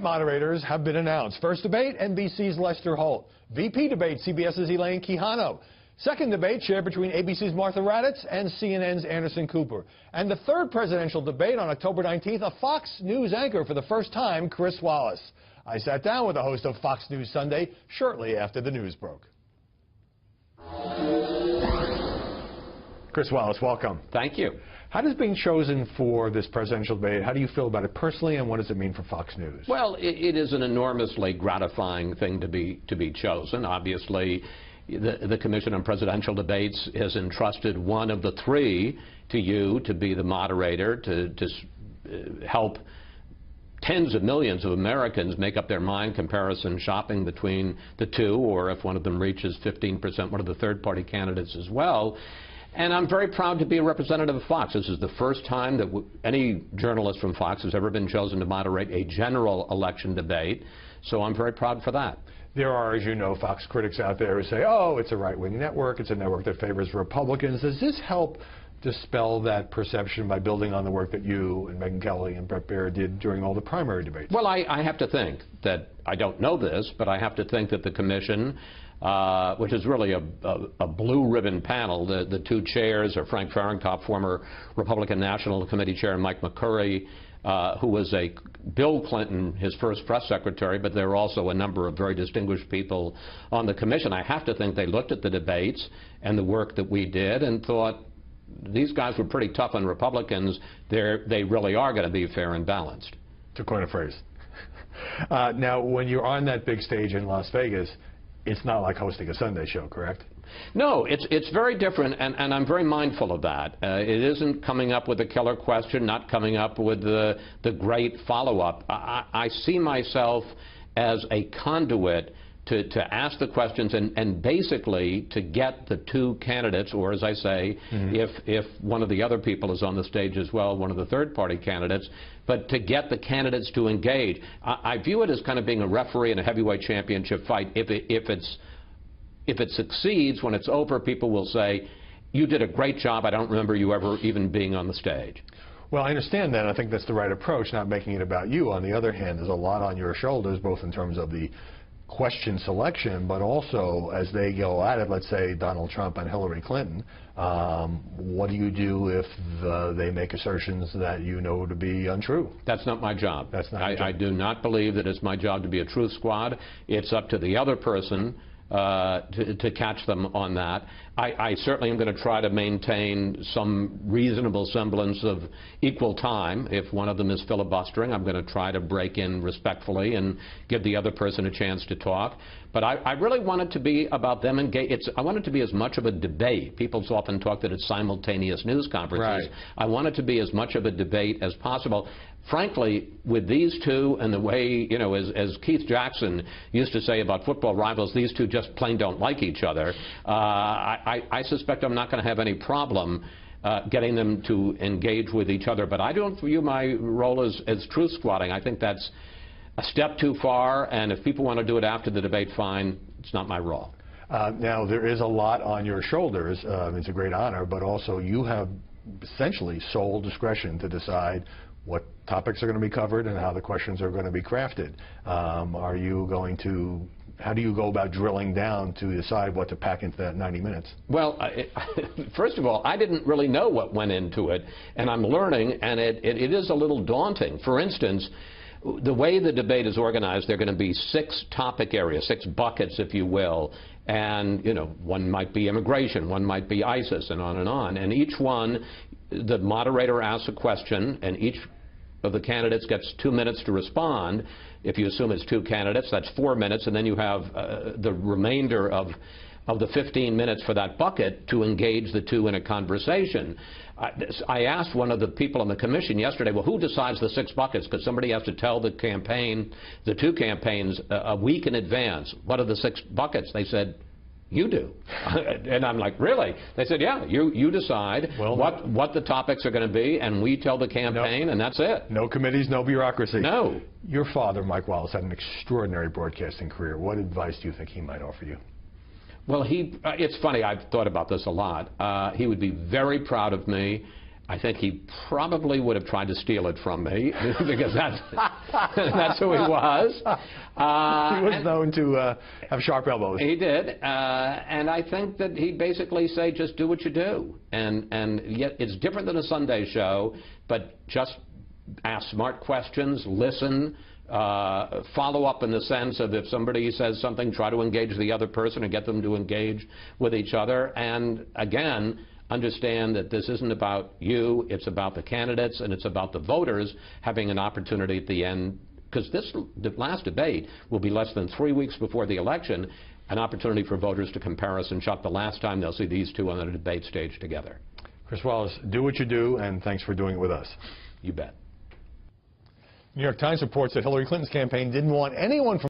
moderators have been announced. First debate, NBC's Lester Holt. VP debate, CBS's Elaine Quijano. Second debate, shared between ABC's Martha Raddatz and CNN's Anderson Cooper. And the third presidential debate on October 19th, a Fox News anchor for the first time, Chris Wallace. I sat down with the host of Fox News Sunday shortly after the news broke. Chris Wallace, welcome. Thank you. How does being chosen for this presidential debate, how do you feel about it personally, and what does it mean for Fox News? Well, it is an enormously gratifying thing to be chosen. Obviously, the Commission on Presidential Debates has entrusted one of the three to you to be the moderator, to help tens of millions of Americans make up their mind comparison shopping between the two, or if one of them reaches 15%, one of the third-party candidates as well. And I'm very proud to be a representative of Fox. This is the first time that any journalist from Fox has ever been chosen to moderate a general election debate, so I'm very proud for that. There are, as you know, Fox critics out there who say, oh, it's a right-wing network, it's a network that favors Republicans. Does this help dispel that perception by building on the work that you and Megyn Kelly and Bret Baier did during all the primary debates? Well, I have to think that, I don't know this, but I have to think that the Commission, which is really a blue ribbon panel. The two chairs are Frank Farenthold, former Republican National Committee Chair, and Mike McCurry, who was Bill Clinton, his first press secretary, but there are also a number of very distinguished people on the Commission. I have to think they looked at the debates and the work that we did and thought, these guys were pretty tough on Republicans. They really are going to be fair and balanced. To coin a phrase. Now, when you're on that big stage in Las Vegas, it's not like hosting a Sunday show, correct? No, it's very different, and I'm very mindful of that. It isn't coming up with a killer question, not coming up with the great follow-up. I see myself as a conduit to ask the questions and basically to get the two candidates, or as I say, if one of the other people is on the stage as well, one of the third-party candidates, but to get the candidates to engage. I view it as kind of being a referee in a heavyweight championship fight. If it succeeds, when it's over, people will say, you did a great job, I don't remember you ever even being on the stage. Well, I understand that. I think that's the right approach, not making it about you. On the other hand, there's a lot on your shoulders, both in terms of the question selection, but also as they go at it, let's say Donald Trump and Hillary Clinton, what do you do if they make assertions that you know to be untrue? That's not my job. That's not your job. I do not believe that it's my job to be a truth squad. It's up to the other person to catch them on that. I certainly am going to try to maintain some reasonable semblance of equal time. If one of them is filibustering, I'm going to try to break in respectfully and give the other person a chance to talk. But I really want it to be about them engage. I want it to be as much of a debate. People often talk that it's simultaneous news conferences. Right. I want it to be as much of a debate as possible. Frankly, with these two and the way, you know, as Keith Jackson used to say about football rivals, these two just plain don't like each other. I suspect I'm not going to have any problem getting them to engage with each other. But I don't view my role as truth squatting. I think that's a step too far, and if people want to do it after the debate, fine. It's not my role. Now, there is a lot on your shoulders. It's a great honor, but also you have essentially sole discretion to decide what topics are going to be covered and how the questions are going to be crafted. Are you going to, how do you go about drilling down to decide what to pack into that 90 minutes? Well, first of all, I didn't really know what went into it, and I'm learning, and it is a little daunting. For instance, the way the debate is organized, there are going to be 6 topic areas, 6 buckets, if you will. And, you know, one might be immigration, one might be ISIS, and on and on. And each one, the moderator asks a question, and each of the candidates gets 2 minutes to respond. If you assume it's 2 candidates, that's 4 minutes, and then you have the remainder of the 15 minutes for that bucket to engage the two in a conversation. I asked one of the people on the commission yesterday, well, who decides the 6 buckets? Because somebody has to tell the campaign, the 2 campaigns, a week in advance. What are the 6 buckets? They said, you do. And I'm like, really? They said, yeah, you decide what the topics are going to be, and we tell the campaign, and that's it. No committees, no bureaucracy. No. Your father, Mike Wallace, had an extraordinary broadcasting career. What advice do you think he might offer you? Well, it's funny, I've thought about this a lot. He would be very proud of me. I think he probably would have tried to steal it from me because that's who he was. He was known to have sharp elbows. He did, and I think that he'd basically say, just do what you do. And yet it's different than a Sunday show, but just ask smart questions, listen, follow up in the sense of if somebody says something, try to engage the other person and get them to engage with each other. And again, understand that this isn't about you, it's about the candidates, and it's about the voters having an opportunity at the end, because the last debate will be less than 3 weeks before the election, an opportunity for voters to compare us and shop the last time they'll see these two on the debate stage together. Chris Wallace, do what you do, and thanks for doing it with us. You bet. New York Times reports that Hillary Clinton's campaign didn't want anyone from